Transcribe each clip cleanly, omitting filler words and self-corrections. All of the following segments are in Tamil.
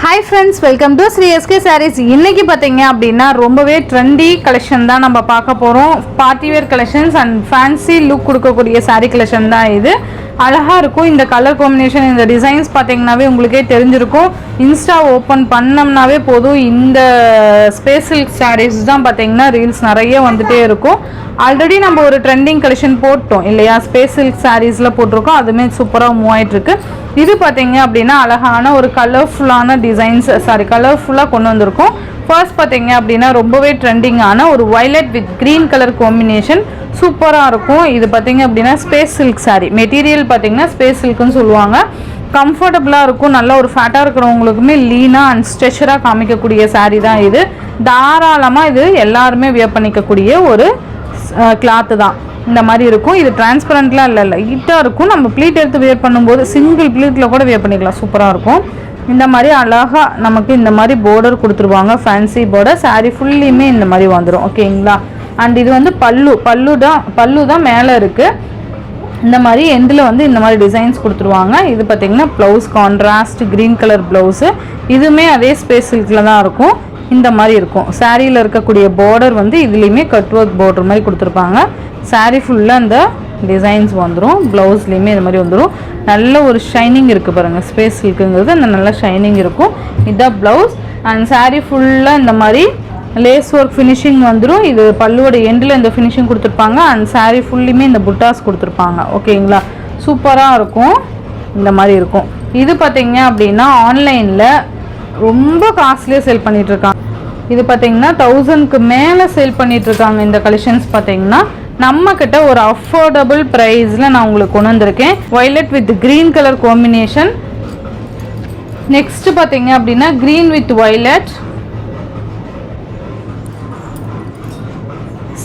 Hi friends, welcome to Sri SK Sarees. இன்னைக்கு பாத்தீங்க அப்படினா ரொம்பவே ட்ரெண்டி கலெக்ஷன் தான் நம்ம பார்க்க போறோம். Party wear collections and fancy look கொடுக்கக்கூடிய saree கலெக்ஷன் தான் இது. அழகா இருக்கும். இந்த கலர் காம்பினேஷன், இந்த டிசைன்ஸ் பாத்தீங்கன்னாவே உங்களுக்கே தெரிஞ்சிருக்கும். இன்ஸ்டா ஓபன் பண்ணோம்னாவே போதும் இந்த ஸ்பேஸ் சில்க் sarees தான் பாத்தீங்கன்னா ரீல்ஸ் நிறைய வந்துட்டே இருக்கும். ஆல்ரெடி நம்ம ஒரு ட்ரெண்டிங் கலெக்ஷன் போட்டோம் இல்லையா, ஸ்பேஸ் சில்க் sareesல போட்டிருக்கோம். அதுமே சூப்பரா மூவ் ஆயிட்டு இருக்கு. இது பாத்தீங்க அப்படினா அழகான ஒரு கலர்ஃபுல்லான டிசைன்ஸ் கலர்ஃபுல்லா கொண்டு வந்திருக்கோம். ஃபர்ஸ்ட் பாத்தீங்க அப்படினா ரொம்பவே ட்ரெண்டிங்கான ஒரு violet with green colour combination சூப்பரா இருக்கும். இது பாத்தீங்க அப்படினா ஸ்பேஸ் சில்க் saree மெட்டீரியல் பாத்தீங்கன்னா ஸ்பேஸ் சில்க்னு சொல்லுவாங்க. கம்ஃபர்டபுளா இருக்கும். நல்ல ஒரு ஃபேட்டா இருக்கிறவங்களுக்குமே லீனா அண்ட் ஸ்ட்ரெச்சரா காமிக்கக்கூடிய saree தான் இது. தாராளமா இது எல்லாருமே வியர் பண்ணிக்கக்கூடிய ஒரு கிளாத் தான். இந்த மாதிரி இருக்கும். இது டிரான்ஸ்பரண்ட்லாம் இல்லை, லைட்டாக இருக்கும். நம்ம ப்ளீட் எடுத்து வியர் பண்ணும்போது சிங்கிள் ப்ளீட்டில் கூட வியர் பண்ணிக்கலாம். சூப்பராக இருக்கும். இந்த மாதிரி அழகாக நமக்கு இந்த மாதிரி பார்டர் கொடுத்துருவாங்க, ஃபேன்சி பார்டர். சாரீ ஃபுல்லியுமே இந்த மாதிரி வந்துடும். ஓகேங்களா. அண்ட் இது வந்து பல்லு தான் மேலே இருக்குது. இந்த மாதிரி எண்டில் வந்து இந்த மாதிரி டிசைன்ஸ் கொடுத்துருவாங்க. இது பார்த்திங்கன்னா blouse contrast green colour blouse. இதுவுமே அதே ஸ்பேஸ் சில்கில் தான் இருக்கும். இந்த மாதிரி இருக்கும். சாரியில் இருக்கக்கூடிய பார்டர் வந்து இதுலேயுமே கட் ஒர்க் பார்டர் மாதிரி கொடுத்துருப்பாங்க. சாரீ ஃபுல்லாக இந்த டிசைன்ஸ் வந்துடும். ப்ளவுஸ்லேயுமே இது மாதிரி வந்துடும். நல்ல ஒரு ஷைனிங் இருக்குது பாருங்கள். ஸ்பேஸ் சில்க்குங்கிறது அந்த நல்ல ஷைனிங் இருக்கும். இதுதான் ப்ளவுஸ். அண்ட் சாரீ ஃபுல்லாக இந்த மாதிரி லேஸ் ஒர்க் ஃபினிஷிங் வந்துடும். இது பல்லுவோட எண்டில் இந்த ஃபினிஷிங் கொடுத்துருப்பாங்க. அண்ட் சாரீ ஃபுல்லுமே இந்த புட்டாஸ் கொடுத்துருப்பாங்க. ஓகேங்களா. சூப்பராக இருக்கும். இந்த மாதிரி இருக்கும். இது பார்த்தீங்க அப்படின்னா ஆன்லைனில் ரொம்ப காஸ்ட்லியாக சேல் பண்ணிகிட்ருக்காங்க. இது பார்த்தீங்கன்னா 1000க்கு மேலே சேல் பண்ணிகிட்ருக்காங்க. இந்த கலெக்ஷன்ஸ் பார்த்தீங்கன்னா நம்ம கிட்ட ஒரு அஃபோர்டபுள் ப்ரைஸில் நான் உங்களுக்கு கொண்டு வந்திருக்கேன். Violet with green colour combination. Next பார்த்தீங்க அப்படின்னா க்ரீன் வித் வயலட்.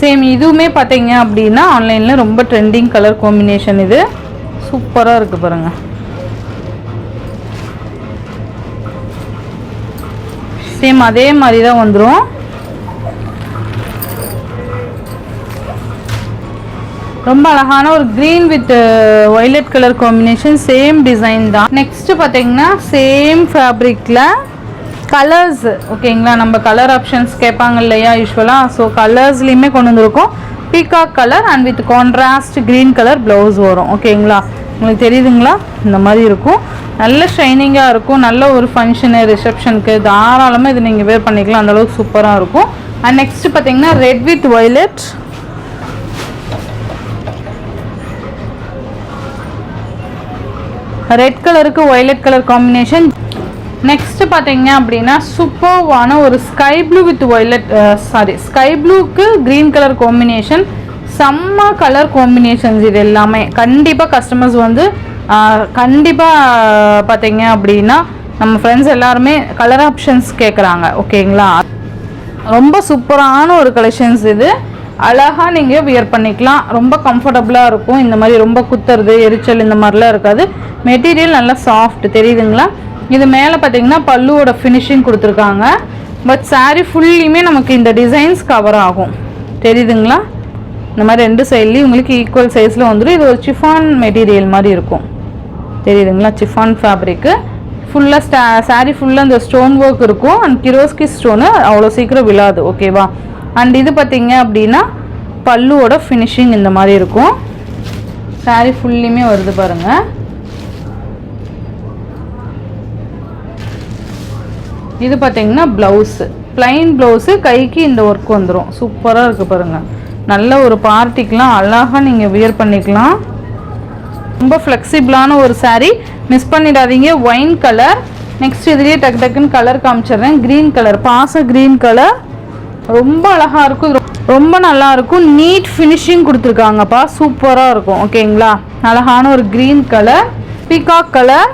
சேம் இதுவுமே பார்த்தீங்க அப்படின்னா ஆன்லைனில் ரொம்ப ட்ரெண்டிங் கலர் காம்பினேஷன். இது சூப்பராக இருக்குது பாருங்கள். சேம் அதே மாதிரி தான் வந்துடும். ரொம்ப அழகான ஒரு green with violet colour combination. Same design தான். நெக்ஸ்ட் பார்த்தீங்கன்னா சேம் ஃபேப்ரிக்கில் கலர்ஸ். ஓகேங்களா. நம்ம கலர் ஆப்ஷன்ஸ் கேட்பாங்க இல்லையா யூஸ்வலாக. ஸோ கலர்ஸ்லேயுமே கொண்டு வந்திருக்கோம். Peacock colour and with contrast green colour blouse வரும். ஓகேங்களா. உங்களுக்கு தெரியுதுங்களா. இந்த மாதிரி இருக்கும். நல்ல ஷைனிங்காக இருக்கும். நல்ல ஒரு ஃபங்க்ஷனு ரிசப்ஷனுக்கு தாராளமாக இது நீங்கள் வேர் பண்ணிக்கலாம். அந்தளவுக்கு சூப்பராக இருக்கும். அண்ட் நெக்ஸ்ட் பார்த்தீங்கன்னா ரெட் வித் வயலட். ரெட் கலருக்கு வயலட் கலர் காம்பினேஷன். நெக்ஸ்ட் பார்த்தீங்க அப்படின்னா சூப்பர்வான ஒரு sky blue with violet sky ப்ளூக்கு க்ரீன் கலர் காம்பினேஷன். செம்ம கலர் காம்பினேஷன்ஸ். இது எல்லாமே கண்டிப்பாக கஸ்டமர்ஸ் வந்து கண்டிப்பாக பார்த்தீங்க அப்படின்னா நம்ம ஃப்ரெண்ட்ஸ் எல்லாருமே கலர் ஆப்ஷன்ஸ் கேட்குறாங்க. ஓகேங்களா. ரொம்ப சூப்பரான ஒரு கலெக்ஷன்ஸ் இது. அழகாக நீங்கள் வியர் பண்ணிக்கலாம். ரொம்ப கம்ஃபர்டபுளாக இருக்கும். இந்த மாதிரி ரொம்ப குத்துறது எரிச்சல் இந்த மாதிரிலாம் இருக்காது. மெட்டீரியல் நல்லா சாஃப்ட். தெரியுதுங்களா. இது மேலே பார்த்தீங்கன்னா பல்லுவோட ஃபினிஷிங் கொடுத்துருக்காங்க. பட் சாரீ ஃபுல்லியுமே நமக்கு இந்த டிசைன்ஸ் கவர் ஆகும். தெரியுதுங்களா. இந்த மாதிரி ரெண்டு சைட்லேயும் உங்களுக்கு ஈக்குவல் சைஸில் வந்துடும். இது ஒரு சிஃபான் மெட்டீரியல் மாதிரி இருக்கும். தெரியுதுங்களா. சிஃபான் ஃபேப்ரிக்கு ஃபுல்லாக சாரீ ஃபுல்லாக இந்த ஸ்டோன் ஒர்க் இருக்கும். அண்ட் கிரோஸ்கி ஸ்டோனு அவ்வளோ சீக்கிரம் விழாது. ஓகேவா. அண்ட் இது பார்த்தீங்க அப்படின்னா பல்லுவோட ஃபினிஷிங் இந்த மாதிரி இருக்கும். சாரீ ஃபுல்லுமே வருது பாருங்கள். இது பார்த்தீங்கன்னா ப்ளவுஸு ப்ளைன் ப்ளவுஸு. கைக்கு இந்த ஒர்க் வந்துடும். சூப்பராக இருக்குது பாருங்கள். நல்ல ஒரு பார்ட்டிக்கெலாம் அழகாக நீங்கள் வியர் பண்ணிக்கலாம். ரொம்ப ஃப்ளெக்சிபிளான ஒரு சாரீ. மிஸ் பண்ணிடாதீங்க. Wine colour. நெக்ஸ்ட் இதுலேயே டக்கு டக்குன்னு கலர் காமிச்சிடுறேன். க்ரீன் கலர் பாச க்ரீன் கலர். ரொம்ப அழகாக இருக்கும். ரொம்ப நல்லா இருக்கும். நீட் ஃபினிஷிங் கொடுத்துருக்காங்கப்பா. சூப்பராக இருக்கும். ஓகேங்களா. அழகான ஒரு க்ரீன் கலர். Peacock colour